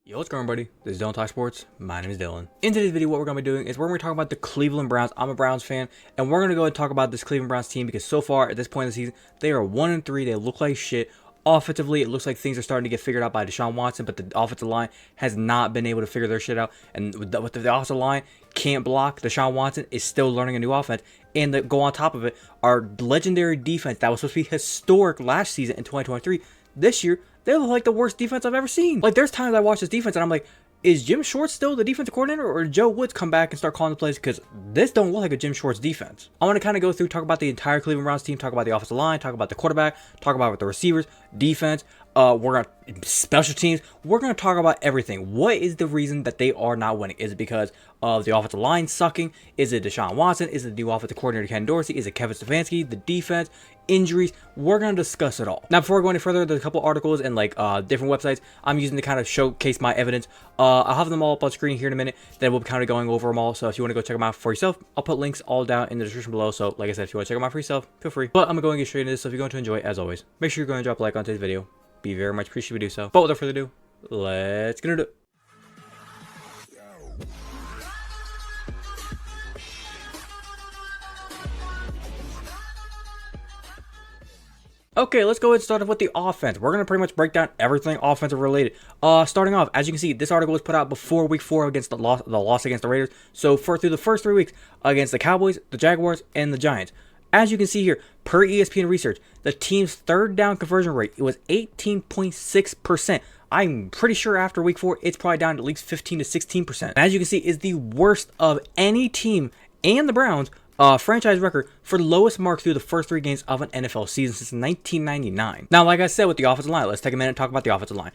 Yo, what's going on, buddy? This is Dylan Talk Sports. My name is Dylan. In today's video, what we're going to be doing is we're going to be talking about the Cleveland Browns. I'm a Browns fan, and we're going to go and talk about this Cleveland Browns team because so far, at this point in the season, they are 1-3. They look like shit. Offensively, it looks like things are starting to get figured out by Deshaun Watson, but the offensive line has not been able to figure their shit out. And with the offensive line can't block, Deshaun Watson is still learning a new offense. And to go on top of it, our legendary defense that was supposed to be historic last season in 2023, this year, they look like the worst defense I've ever seen. Like, there's times I watch this defense and I'm like, is Jim Schwartz still the defensive coordinator, or did Joe Woods come back and start calling the plays? Because this don't look like a Jim Schwartz defense. I want to kind of go through, talk about the entire Cleveland Browns team, talk about the offensive line, talk about the quarterback, talk about the receivers, defense. We're going to special teams. We're going to talk about everything. What is the reason that they are not winning? Is it because of the offensive line sucking? Is it Deshaun Watson? Is it the new offensive coordinator Ken Dorsey? Is it Kevin Stefanski? The defense? Injuries? We're going to discuss it all. Now, before we go any further, there's a couple articles and different websites I'm using to kind of showcase my evidence. I'll have them all up on screen here in a minute. Then we'll be kind of going over them all. So if you want to go check them out for yourself, I'll put links all down in the description below. So like I said, if you want to check them out for yourself, feel free. But I'm going to get straight into this. So if you're going to enjoy it, as always, make sure you're going to drop a like on today's video. Be very much appreciated if you do so. But without further ado, let's get into it. Okay, let's go ahead and start off with the offense. We're going to pretty much break down everything offensive related. Starting off, as you can see, this article was put out before week 4 against the loss against the Raiders. So through the first 3 weeks against the Cowboys, the Jaguars, and the Giants. As you can see here, per ESPN research, the team's third down conversion rate, it was 18.6%. I'm pretty sure after week 4, it's probably down to at least 15 to 16%. As you can see, is the worst of any team, and the Browns franchise record for the lowest mark through the first 3 games of an NFL season since 1999. Now, like I said with the offensive line, let's take a minute and talk about the offensive line.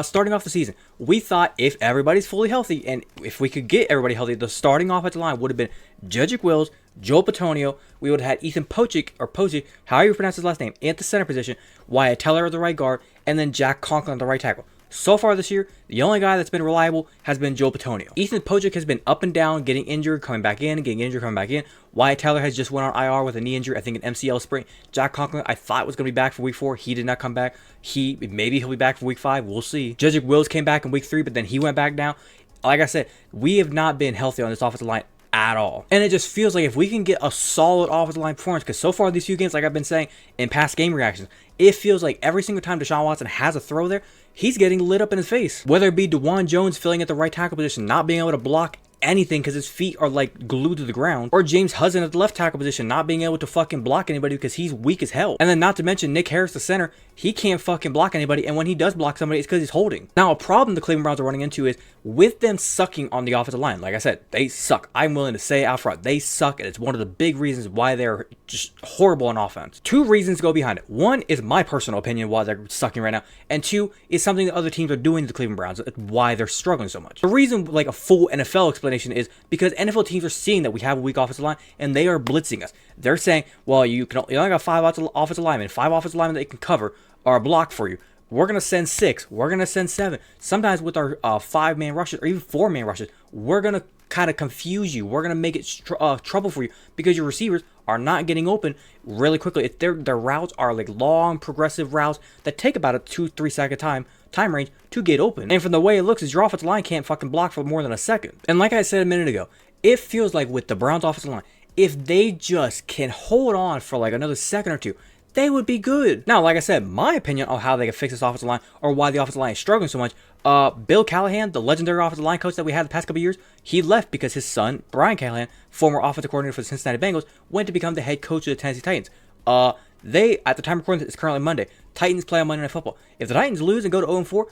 Starting off the season, we thought if everybody's fully healthy and if we could get everybody healthy, the starting offensive line would have been Jedrick Wills, Joel Bitonio. We would have had Ethan Pocic, however you pronounce his last name, at the center position, Wyatt Teller at the right guard, and then Jack Conklin at the right tackle. So far this year, the only guy that's been reliable has been Joel Bitonio. Ethan Pocic has been up and down, getting injured, coming back in, getting injured, coming back in. Wyatt Teller has just went on IR with a knee injury, I think an MCL sprain. Jack Conklin, I thought was going to be back for week 4. He did not come back. Maybe he'll be back for week 5. We'll see. Jedrick Wills came back in week 3, but then he went back down. Like I said, we have not been healthy on this offensive line at all. And it just feels like if we can get a solid offensive line performance, because so far these few games, like I've been saying in past game reactions, it feels like every single time Deshaun Watson has a throw there, he's getting lit up in his face. Whether it be DeJuan Jones filling at the right tackle position, not being able to block anything because his feet are like glued to the ground, or James Hudson at the left tackle position not being able to fucking block anybody because he's weak as hell. And then not to mention Nick Harris, the center, he can't fucking block anybody, and when he does block somebody, it's because he's holding. Now, a problem the Cleveland Browns are running into is with them sucking on the offensive line. Like I said, they suck. I'm willing to say out front, they suck, and it's one of the big reasons why they're just horrible on offense. 2 reasons go behind it. 1 is my personal opinion why they're sucking right now, and 2 is something that other teams are doing to the Cleveland Browns, why they're struggling so much. The reason, like a full NFL explanation, is because NFL teams are seeing that we have a weak offensive line, and they are blitzing us. They're saying, well, you only got 5 offensive linemen, 5 offensive linemen that you can cover or block for you. We're going to send 6. We're going to send 7. Sometimes with our 5-man rushes or even 4-man rushes, we're going to kind of confuse you. We're going to make it trouble for you because your receivers are not getting open really quickly. If their routes are like long, progressive routes that take about a 2-3 second time range to get open. And from the way it looks, is your offensive line can't fucking block for more than a second. And like I said a minute ago, it feels like with the Browns offensive line, if they just can hold on for like another second or 2, they would be good. Now, like I said, my opinion on how they can fix this offensive line or why the offensive line is struggling so much, Bill Callahan, the legendary offensive line coach that we had the past couple years, he left because his son, Brian Callahan, former offensive coordinator for the Cincinnati Bengals, went to become the head coach of the Tennessee Titans. They, at the time of recording, it's currently Monday, Titans play on Monday Night Football. If the Titans lose and go to 0-4,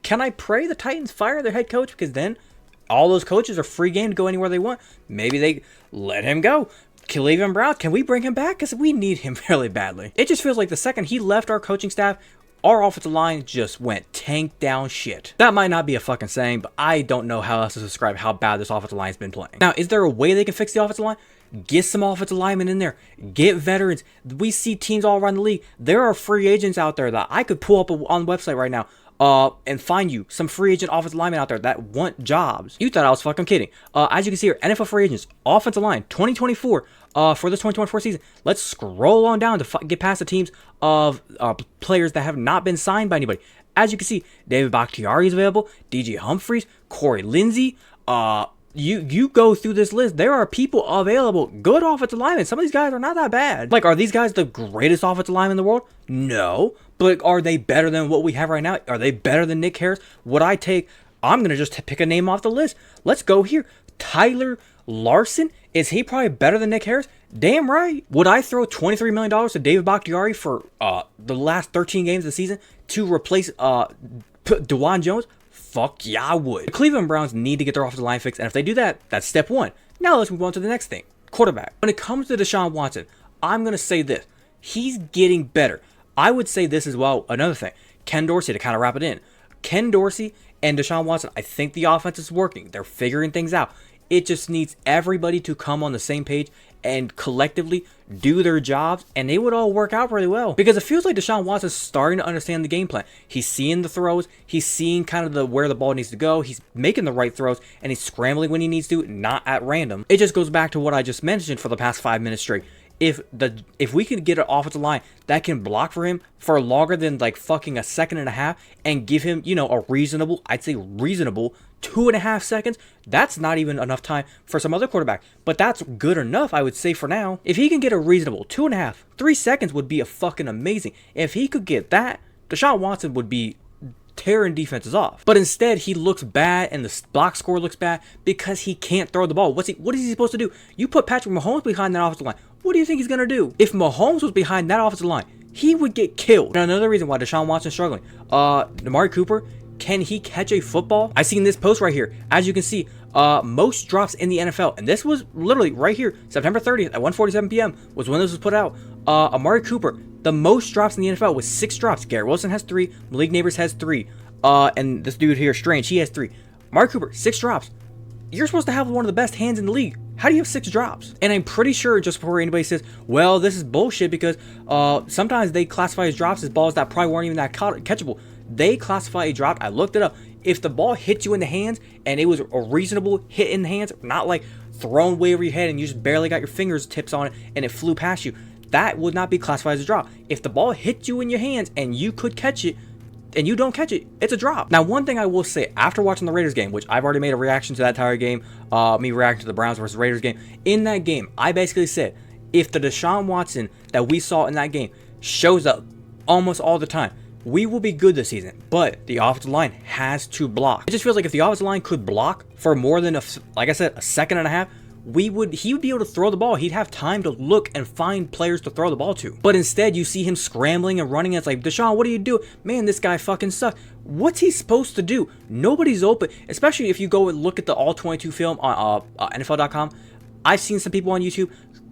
can I pray the Titans fire their head coach? Because then all those coaches are free game to go anywhere they want. Maybe they let him go. Cleveland Browns, can we bring him back? Because we need him really badly. It just feels like the second he left our coaching staff, our offensive line just went tank down shit. That might not be a fucking saying, but I don't know how else to describe how bad this offensive line has been playing. Now, is there a way they can fix the offensive line? Get some offensive linemen in there. Get veterans. We see teams all around the league. There are free agents out there that I could pull up on the website right now and find you some free agent offensive linemen out there that want jobs. You thought I was fucking kidding. As you can see here, NFL free agents, offensive line, 2024, for this 2024 season. Let's scroll on down to get past the teams of players that have not been signed by anybody. As you can see, David Bakhtiari is available, DJ Humphries, Corey Lindsey. You go through this list, there are people available, good offensive linemen. Some of these guys are not that bad. Like, are these guys the greatest offensive linemen in the world? No. But are they better than what we have right now? Are they better than Nick Harris? I'm going to just pick a name off the list. Let's go here. Tyler Larson, is he probably better than Nick Harris? Damn right. Would I throw $23 million to David Bakhtiari for the last 13 games of the season to replace DeJuan Jones? Fuck yeah, I would. The Cleveland Browns need to get their offensive line fixed, and if they do that, that's step one. Now let's move on to the next thing. Quarterback. When it comes to Deshaun Watson, I'm going to say this. He's getting better. I would say this as well. Another thing. Ken Dorsey, to kind of wrap it in. Ken Dorsey and Deshaun Watson, I think the offense is working. They're figuring things out. It just needs everybody to come on the same page and collectively do their jobs, and they would all work out really well. Because it feels like Deshaun Watson's starting to understand the game plan. He's seeing the throws. He's seeing kind of where the ball needs to go. He's making the right throws, and he's scrambling when he needs to, not at random. It just goes back to what I just mentioned for the past 5 minutes straight. If we can get an offensive line that can block for him for longer than like fucking a second and a half and give him, a reasonable, I'd say reasonable 2.5 seconds, that's not even enough time for some other quarterback. But that's good enough, I would say, for now. If he can get a reasonable 2.5, 3 seconds would be a fucking amazing. If he could get that, Deshaun Watson would be tearing defenses off. But instead, he looks bad and the box score looks bad because he can't throw the ball. What is he supposed to do? You put Patrick Mahomes behind that offensive line. What do you think he's going to do? If Mahomes was behind that offensive line, he would get killed. And another reason why Deshaun Watson's struggling. Amari Cooper, can he catch a football? I seen this post right here. As you can see, most drops in the NFL. And this was literally right here, September 30th at 1:47 p.m. was when this was put out. Amari Cooper, the most drops in the NFL was 6 drops. Garrett Wilson has 3. Malik Neighbors has 3. And this dude here, Strange, he has 3. Amari Cooper, 6 drops. You're supposed to have one of the best hands in the league. How do you have 6 drops? And I'm pretty sure, just before anybody says, well, this is bullshit, because sometimes they classify as drops as balls that probably weren't even that catchable. They classify a drop. I looked it up. If the ball hit you in the hands and it was a reasonable hit in the hands, not like thrown way over your head and you just barely got your fingers tips on it and it flew past you, that would not be classified as a drop. If the ball hit you in your hands and you could catch it, and you don't catch it, it's a drop. Now, one thing I will say, after watching the Raiders game, which I've already made a reaction to that entire game, me reacting to the Browns versus Raiders game, in that game, I basically said, if the Deshaun Watson that we saw in that game shows up almost all the time, we will be good this season. But the offensive line has to block. It just feels like if the offensive line could block for more than, like I said, a second and a half, he would be able to throw the ball. He'd have time to look and find players to throw the ball to. But instead, you see him scrambling and running. It's like, Deshaun, what are you doing? Man, this guy fucking sucks. What's he supposed to do? Nobody's open. Especially if you go and look at the All 22 film on NFL.com. I've seen some people on YouTube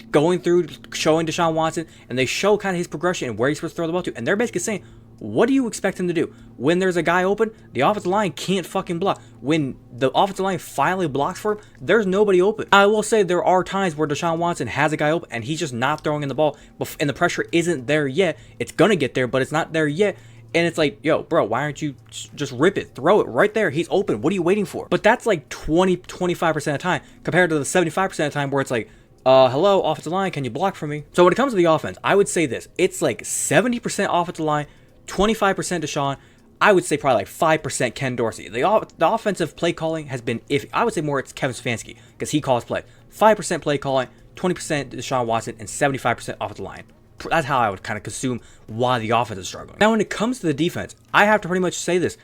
going through, showing Deshaun Watson, and they show kind of his progression and where he's supposed to throw the ball to. And they're basically saying, what do you expect him to do? When there's a guy open, the offensive line can't fucking block. When the offensive line finally blocks for him, there's nobody open. I will say there are times where Deshaun Watson has a guy open and he's just not throwing in the ball, and the pressure isn't there yet. It's going to get there, but it's not there yet. And it's like, yo, bro, why aren't you just rip it? Throw it right there. He's open. What are you waiting for? But that's like 20-25% of the time compared to the 75% of the time where it's like, hello, offensive line, can you block for me? So when it comes to the offense, I would say this. It's like 70% offensive line, 25% Deshaun. I would say probably like 5% Ken Dorsey. The offensive play calling has been iffy. I would say more it's Kevin Stefanski because he calls play. 5% play calling, 20% Deshaun Watson, and 75% offensive line. That's how I would kind of consume why the offense is struggling. Now, when it comes to the defense, I have to pretty much say this.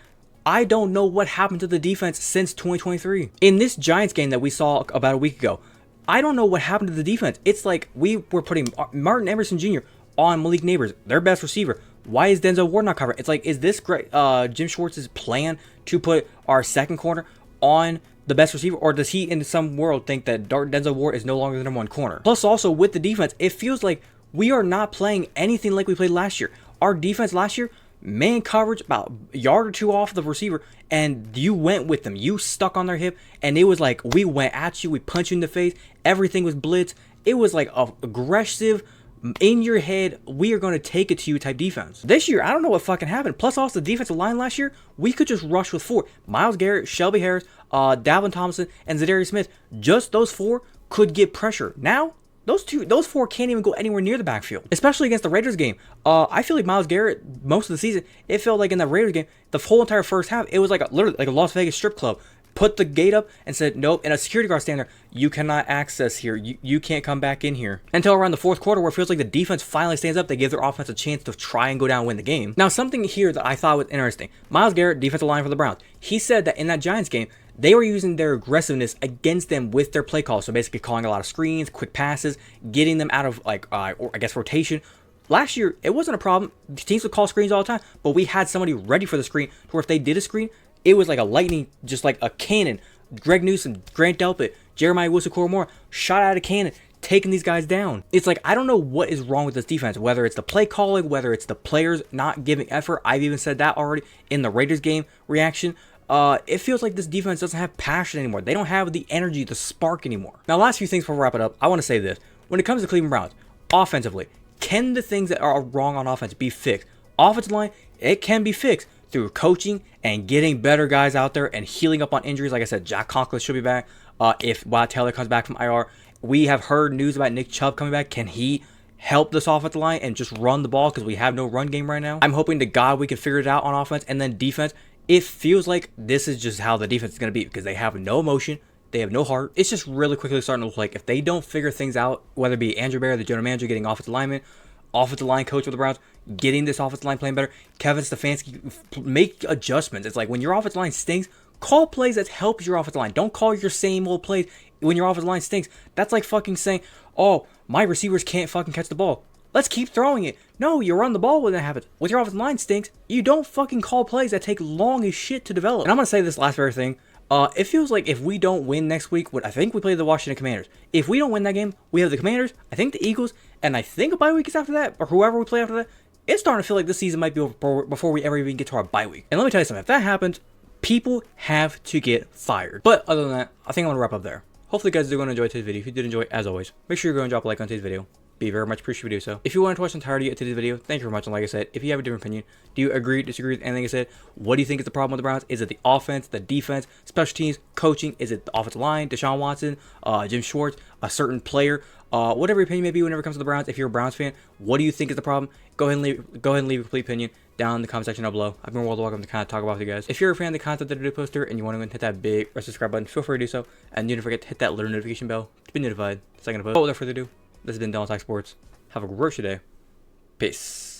I don't know what happened to the defense since 2023. In this Giants game that we saw about a week ago, I don't know what happened to the defense. It's like we were putting Martin Emerson Jr. on Malik Neighbors, their best receiver. Why is Denzel Ward not covering? It's like, is this great Jim Schwartz's plan to put our second corner on the best receiver? Or does he, in some world, think that Denzel Ward is no longer the number 1 corner? Plus, also, with the defense, it feels like we are not playing anything like we played last year. Our defense last year, man coverage about a yard or 2 off the receiver, and you went with them. You stuck on their hip, and it was like, we went at you, we punched you in the face, everything was blitz. It was like a aggressive, in your head, we are going to take it to you type defense. This year, I don't know what fucking happened. Plus, also, the defensive line last year, we could just rush with 4. Myles Garrett, Shelby Harris, Dalvin Tomlinson, and Zadarius Smith. Just those 4 could get pressure. Now, those four can't even go anywhere near the backfield, especially against the Raiders game. I feel like Myles Garrett most of the season, it felt like in the Raiders game, the whole entire first half, it was like literally like a Las Vegas strip club. Put the gate up and said, nope, and a security guard stand there, you cannot access here. You can't come back in here. Until around the fourth quarter where it feels like the defense finally stands up, they give their offense a chance to try and go down and win the game. Now, something here that I thought was interesting. Myles Garrett, defensive line for the Browns, he said that in that Giants game, they were using their aggressiveness against them with their play calls. So basically calling a lot of screens, quick passes, getting them out of rotation. Last year, it wasn't a problem. Teams would call screens all the time, but we had somebody ready for the screen to where if they did a screen, it was like a lightning, just like a cannon. Greg Newsome, Grant Delpit, Jeremiah Owusu-Koramoah shot out of a cannon, taking these guys down. It's like, I don't know what is wrong with this defense, whether it's the play calling, whether it's the players not giving effort. I've even said that already in the Raiders game reaction. It feels like this defense doesn't have passion anymore. They don't have the energy, the spark anymore. Now, last few things before we wrap it up, I want to say this. When it comes to Cleveland Browns, offensively, can the things that are wrong on offense be fixed? Offensive line, it can be fixed through coaching and getting better guys out there and healing up on injuries. Like I said, Jack Conklin should be back. If Wyatt Taylor comes back from IR, we have heard news about Nick Chubb coming back. Can he help this offensive line and just run the ball because we have no run game right now? I'm hoping to God we can figure it out on offense. And then defense, it feels like this is just how the defense is going to be because they have no emotion. They have no heart. It's just really quickly starting to look like if they don't figure things out, whether it be Andrew Bear, the general manager, getting offensive linemen, offensive line coach with the Browns, getting this offensive line playing better, Kevin Stefanski, make adjustments. It's like when your offensive line stinks, call plays that helps your offensive line. Don't call your same old plays when your offensive line stinks. That's like fucking saying, oh, my receivers can't fucking catch the ball. Let's keep throwing it. No, you run the ball when that happens. When your offensive line stinks, you don't fucking call plays that take long as shit to develop. And I'm going to say this last very thing. It feels like if we don't win next week, I think we play the Washington Commanders. If we don't win that game, we have the Commanders, I think the Eagles, and I think a bye week is after that, or whoever we play after that. It's starting to feel like this season might be over before we ever even get to our bye week. And let me tell you something, if that happens, people have to get fired. But other than that, I think I'm going to wrap up there. Hopefully you guys are going to enjoy today's video. If you did enjoy, as always, make sure you're going to drop a like on today's video. Be very much appreciated if you do so. If you wanted to watch the entirety of today's video, thank you very much. And like I said, if you have a different opinion, do you agree, disagree with anything I said? What do you think is the problem with the Browns? Is it the offense, the defense, special teams, coaching? Is it the offensive line, Deshaun Watson, Jim Schwartz, a certain player? Whatever your opinion may be whenever it comes to the Browns, if you're a Browns fan, what do you think is the problem? Go ahead and leave your complete opinion down in the comment section down below. I've been more than welcome to kind of talk about with you guys. If you're a fan of the content that I do post here and you want to go and hit that big red subscribe button, feel free to do so. And don't forget to hit that little notification bell to be notified. Second of all, without further ado, this has been Dylan Talk Sports. Have a great day. Peace.